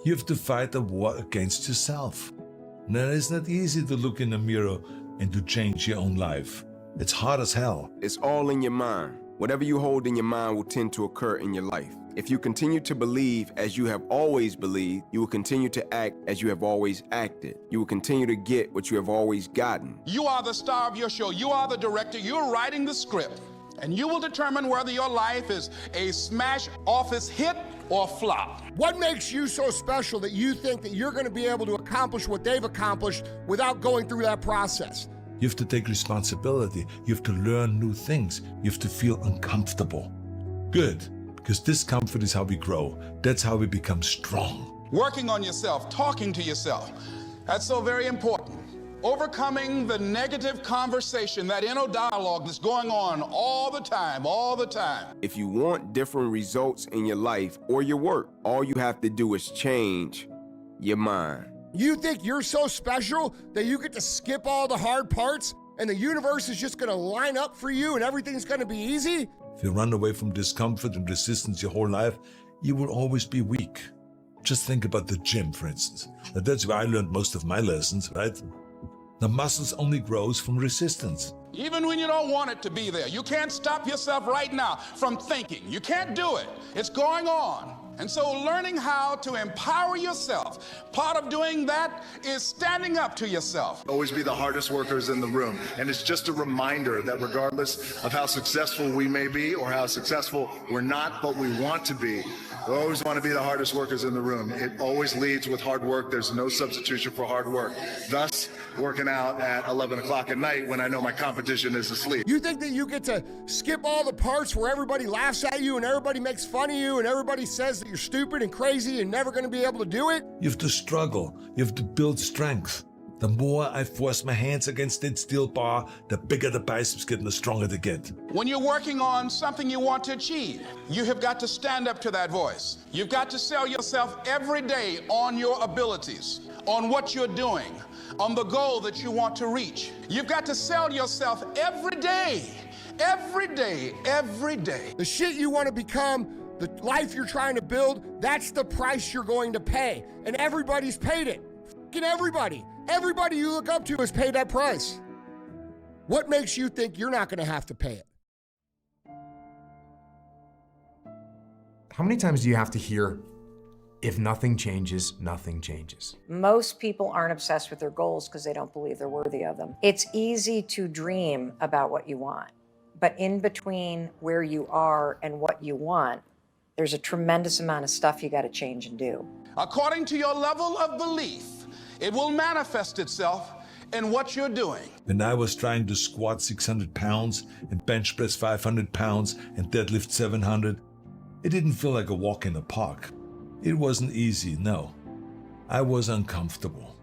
You have to fight a war against yourself. Now, it's not easy to look in the mirror and to change your own life. It's hard as hell. It's all in your mind. Whatever you hold in your mind will tend to occur in your life. If you continue to believe as you have always believed, you will continue to act as you have always acted. You will continue to get what you have always gotten. You are the star of your show. You are the director. You're writing the script. And you will determine whether your life is a smash office hit or flop. What makes you so special that you think that you're going to be able to accomplish what they've accomplished without going through that process? You have to take responsibility. You have to learn new things. You have to feel uncomfortable. Good, because discomfort is how we grow. That's how we become strong. Working on yourself, talking to yourself. That's so very important. Overcoming the negative conversation, that inner dialogue that's going on all the time. If you want different results in your life or your work, all you have to do is change your mind. You think you're so special that you get to skip all the hard parts and the universe is just gonna line up for you and everything's gonna be easy? If you run away from discomfort and resistance your whole life, you will always be weak. Just think about the gym, for instance. Now, that's where I learned most of my lessons, right? The muscles only grows from resistance. Even when you don't want it to be there, you can't stop yourself right now from thinking. You can't do it. It's going on. And so learning how to empower yourself, part of doing that is standing up to yourself. Always be the hardest workers in the room. And it's just a reminder that regardless of how successful we may be or how successful we're not, but we want to be, we always want to be the hardest workers in the room. It always leads with hard work. There's no substitution for hard work. Thus, working out at 11 o'clock at night when I know my competition is asleep. You think that you get to skip all the parts where everybody laughs at you and everybody makes fun of you and everybody says that you're stupid and crazy and never going to be able to do it? You have to struggle. You have to build strength. The more I force my hands against that steel bar, the bigger the biceps get and the stronger they get. When you're working on something you want to achieve, you have got to stand up to that voice. You've got to sell yourself every day on your abilities, on what you're doing, on the goal that you want to reach. You've got to sell yourself every day, every day, every day. The shit you want to become, the life you're trying to build, that's the price you're going to pay. And everybody's paid it. Fucking everybody. Everybody you look up to has paid that price. What makes you think you're not going to have to pay it? How many times do you have to hear, if nothing changes, nothing changes? Most people aren't obsessed with their goals because they don't believe they're worthy of them. It's easy to dream about what you want, but in between where you are and what you want, there's a tremendous amount of stuff you got to change and do. According to your level of belief, it will manifest itself in what you're doing. When I was trying to squat 600 pounds and bench press 500 pounds and deadlift 700, it didn't feel like a walk in the park. It wasn't easy, no. I was uncomfortable.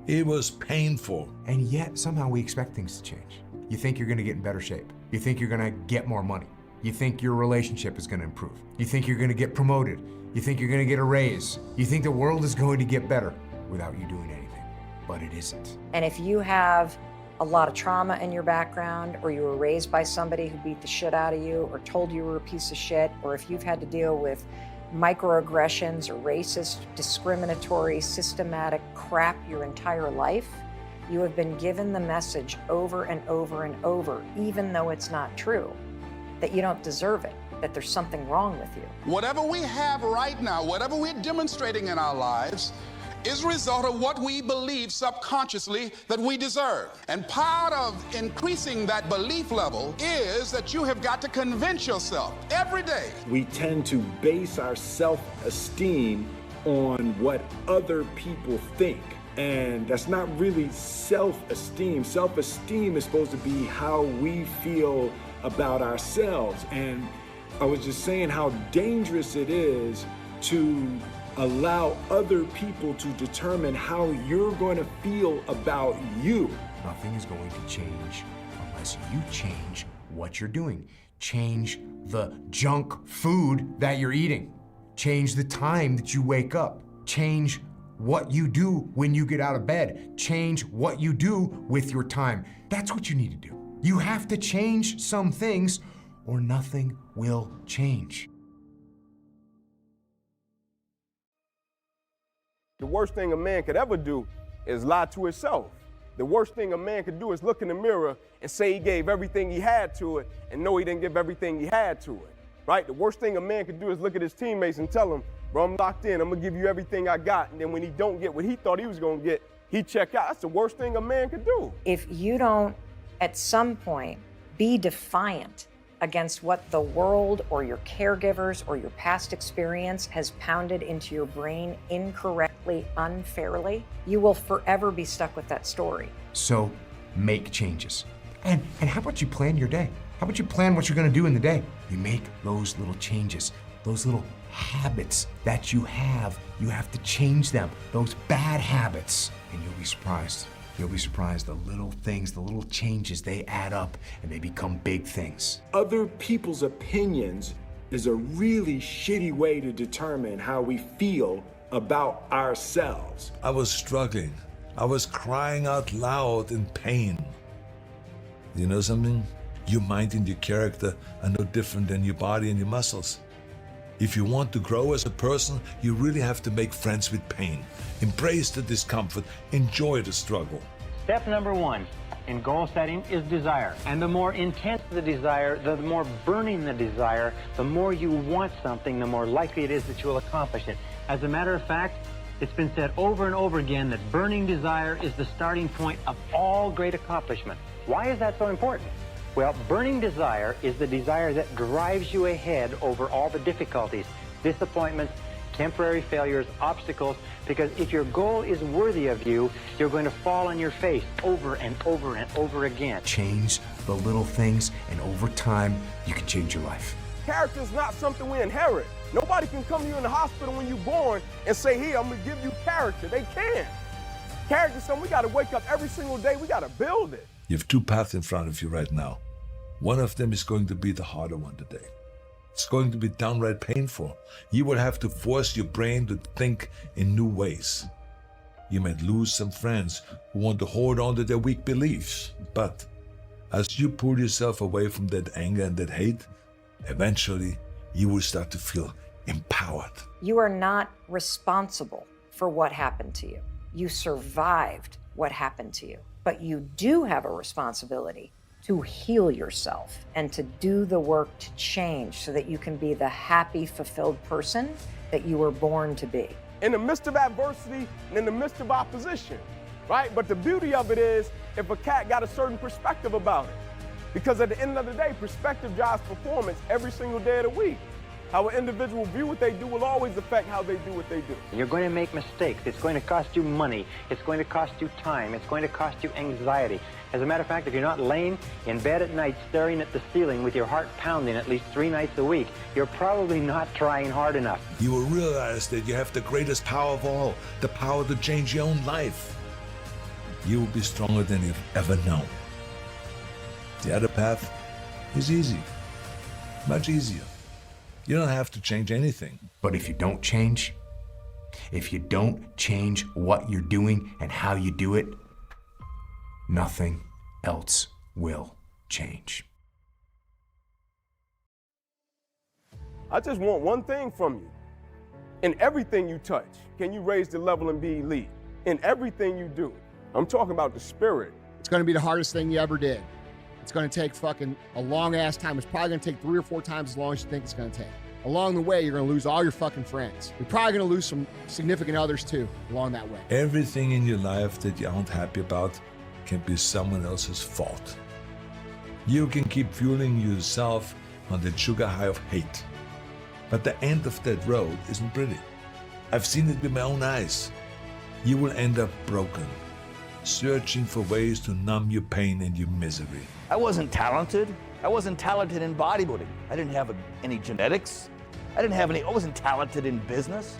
It was painful. And yet, somehow we expect things to change. You think you're gonna get in better shape. You think you're gonna get more money. You think your relationship is gonna improve. You think you're gonna get promoted. You think you're gonna get a raise. You think the world is going to get better without you doing anything, but it isn't. And if you have a lot of trauma in your background, or you were raised by somebody who beat the shit out of you or told you were a piece of shit, or if you've had to deal with microaggressions or racist, discriminatory, systematic crap your entire life, you have been given the message over and over and over, even though it's not true, that you don't deserve it, that there's something wrong with you. Whatever we have right now, whatever we're demonstrating in our lives, is a result of what we believe subconsciously that we deserve. And part of increasing that belief level is that you have got to convince yourself every day. We tend to base our self-esteem on what other people think. And that's not really self-esteem. Self-esteem is supposed to be how we feel about ourselves. And I was just saying how dangerous it is to allow other people to determine how you're going to feel about you. Nothing is going to change unless you change what you're doing. Change the junk food that you're eating. Change the time that you wake up. Change what you do when you get out of bed. Change what you do with your time. That's what you need to do. You have to change some things or nothing will change. The worst thing a man could ever do is lie to himself. The worst thing a man could do is look in the mirror and say he gave everything he had to it and know he didn't give everything he had to it, right? The worst thing a man could do is look at his teammates and tell them, bro, I'm locked in, I'm gonna give you everything I got. And then when he don't get what he thought he was gonna get, he check out. That's the worst thing a man could do. If you don't, at some point, be defiant against what the world or your caregivers or your past experience has pounded into your brain incorrectly, unfairly, you will forever be stuck with that story. So make changes. And how about you plan your day? How about you plan what you're gonna do in the day? You make those little changes, those little habits that you have to change them, those bad habits, and you'll be surprised. You'll be surprised, the little things, the little changes, they add up and they become big things. Other people's opinions is a really shitty way to determine how we feel about ourselves. I was struggling. I was crying out loud in pain. You know something? Your mind and your character are no different than your body and your muscles. If you want to grow as a person, you really have to make friends with pain. Embrace the discomfort, enjoy the struggle. Step number one in goal setting is desire. And the more intense the desire, the more burning the desire, the more you want something, the more likely it is that you'll accomplish it. As a matter of fact, it's been said over and over again that burning desire is the starting point of all great accomplishment. Why is that so important? Well, burning desire is the desire that drives you ahead over all the difficulties, disappointments, temporary failures, obstacles, because if your goal is worthy of you, you're going to fall on your face over and over and over again. Change the little things, and over time, you can change your life. Character is not something we inherit. Nobody can come to you in the hospital when you're born and say, here, I'm gonna give you character. They can't. Character is something we gotta wake up every single day, we gotta build it. You have two paths in front of you right now. One of them is going to be the harder one today. It's going to be downright painful. You will have to force your brain to think in new ways. You might lose some friends who want to hold on to their weak beliefs. But as you pull yourself away from that anger and that hate, eventually you will start to feel empowered. You are not responsible for what happened to you. You survived what happened to you. But you do have a responsibility to heal yourself and to do the work to change so that you can be the happy, fulfilled person that you were born to be. In the midst of adversity and in the midst of opposition, right? But the beauty of it is if a cat got a certain perspective about it. Because at the end of the day, perspective drives performance every single day of the week. How an individual view what they do will always affect how they do what they do. You're going to make mistakes. It's going to cost you money. It's going to cost you time. It's going to cost you anxiety. As a matter of fact, if you're not laying in bed at night staring at the ceiling with your heart pounding at least 3 nights a week, you're probably not trying hard enough. You will realize that you have the greatest power of all, the power to change your own life. You will be stronger than you've ever known. The other path is easy, much easier. You don't have to change anything. But if you don't change what you're doing and how you do it, nothing else will change. I just want one thing from you. In everything you touch, can you raise the level and be elite? In everything you do. I'm talking about the spirit. It's going to be the hardest thing you ever did. It's going to take fucking a long ass time. It's probably going to take 3 or 4 times as long as you think it's going to take. Along the way, you're going to lose all your fucking friends. You're probably going to lose some significant others too along that way. Everything in your life that you aren't happy about can be someone else's fault. You can keep fueling yourself on the sugar high of hate. But the end of that road isn't pretty. I've seen it with my own eyes. You will end up broken, searching for ways to numb your pain and your misery. I wasn't talented. I wasn't talented in bodybuilding. I didn't have any genetics. I wasn't talented in business.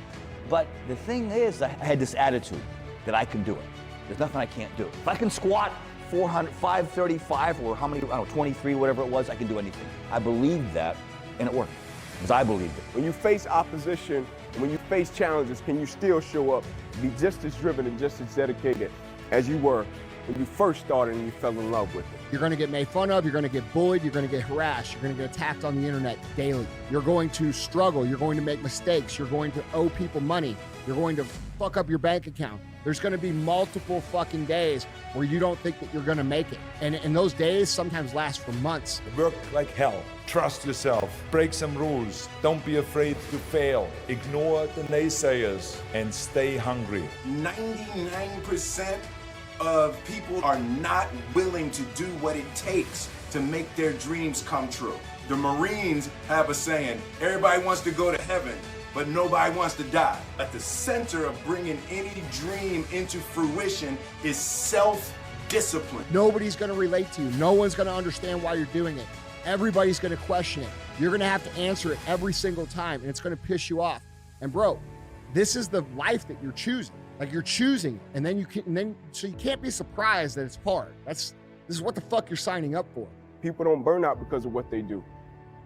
But the thing is, I had this attitude that I can do it. There's nothing I can't do. If I can squat 535 or how many, 23, whatever it was, I can do anything. I believed that, and it worked, because I believed it. When you face opposition, when you face challenges, can you still show up, be just as driven and just as dedicated as you were when you first started and you fell in love with it. You're going to get made fun of, you're going to get bullied, you're going to get harassed, you're going to get attacked on the internet daily. You're going to struggle, you're going to make mistakes, you're going to owe people money, you're going to fuck up your bank account. There's going to be multiple fucking days where you don't think that you're going to make it. And those days sometimes last for months. Work like hell. Trust yourself. Break some rules. Don't be afraid to fail. Ignore the naysayers and stay hungry. 99% of people are not willing to do what it takes to make their dreams come true. The Marines have a saying, everybody wants to go to heaven, but nobody wants to die. At the center of bringing any dream into fruition is self-discipline. Nobody's going to relate to you. No one's going to understand why you're doing it. Everybody's going to question it. You're going to have to answer it every single time, and it's going to piss you off. And bro, this is the life that you're choosing. Like you're choosing, and then so you can't be surprised that it's hard. This is what the fuck you're signing up for. People don't burn out because of what they do.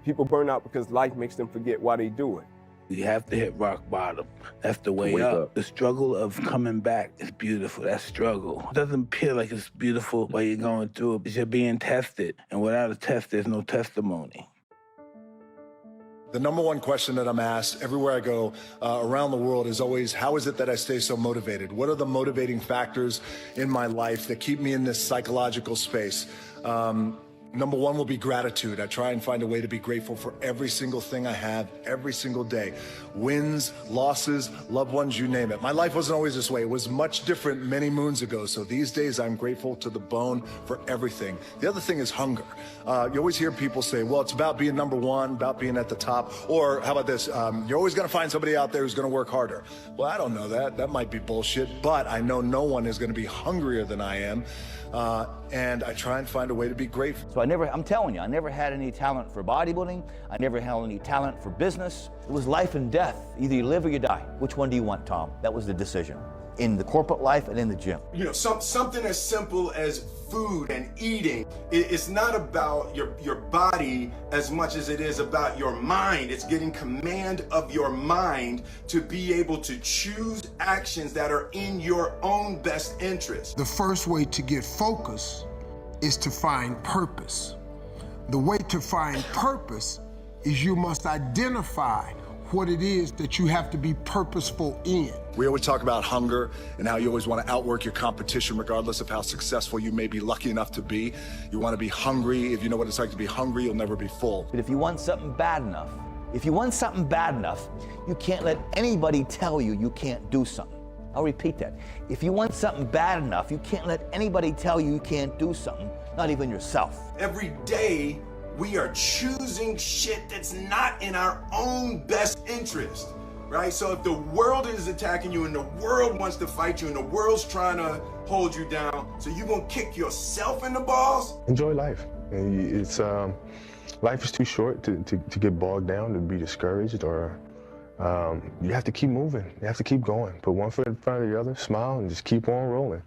People burn out because life makes them forget why they do it. You have to hit rock bottom. That's the way up. The struggle of coming back is beautiful. That struggle. It doesn't appear like it's beautiful while you're going through it, because you're being tested. And without a test, there's no testimony. The number one question that I'm asked everywhere I go around the world is always, how is it that I stay so motivated? What are the motivating factors in my life that keep me in this psychological space? Number one will be gratitude. I try and find a way to be grateful for every single thing I have every single day. Wins, losses, loved ones, you name it. My life wasn't always this way. It was much different many moons ago. So these days I'm grateful to the bone for everything. The other thing is hunger. You always hear people say, well, it's about being number one, about being at the top. Or how about this? You're always going to find somebody out there who's going to work harder. Well, I don't know that. That might be bullshit. But I know no one is going to be hungrier than I am. And I try and find a way to be grateful. So I'm telling you, I never had any talent for bodybuilding. I never had any talent for business. It was life and death. Either you live or you die. Which one do you want, Tom? That was the decision. In the corporate life and in the gym. You know, something as simple as food and eating. It's not about your body as much as it is about your mind. It's getting command of your mind to be able to choose actions that are in your own best interest. The first way to get focus is to find purpose. The way to find purpose is you must identify what it is that you have to be purposeful in. We always talk about hunger and how you always want to outwork your competition regardless of how successful you may be lucky enough to be. You want to be hungry. If you know what it's like to be hungry, you'll never be full. But if you want something bad enough, you can't let anybody tell you you can't do something. I'll repeat that. If you want something bad enough, you can't let anybody tell you you can't do something, not even yourself. Every day, we are choosing shit that's not in our own best interest, right? So if the world is attacking you and the world wants to fight you and the world's trying to hold you down, so you're gonna kick yourself in the balls? Enjoy life. It's life is too short to get bogged down, to be discouraged, or you have to keep moving. You have to keep going. Put one foot in front of the other, smile, and just keep on rolling.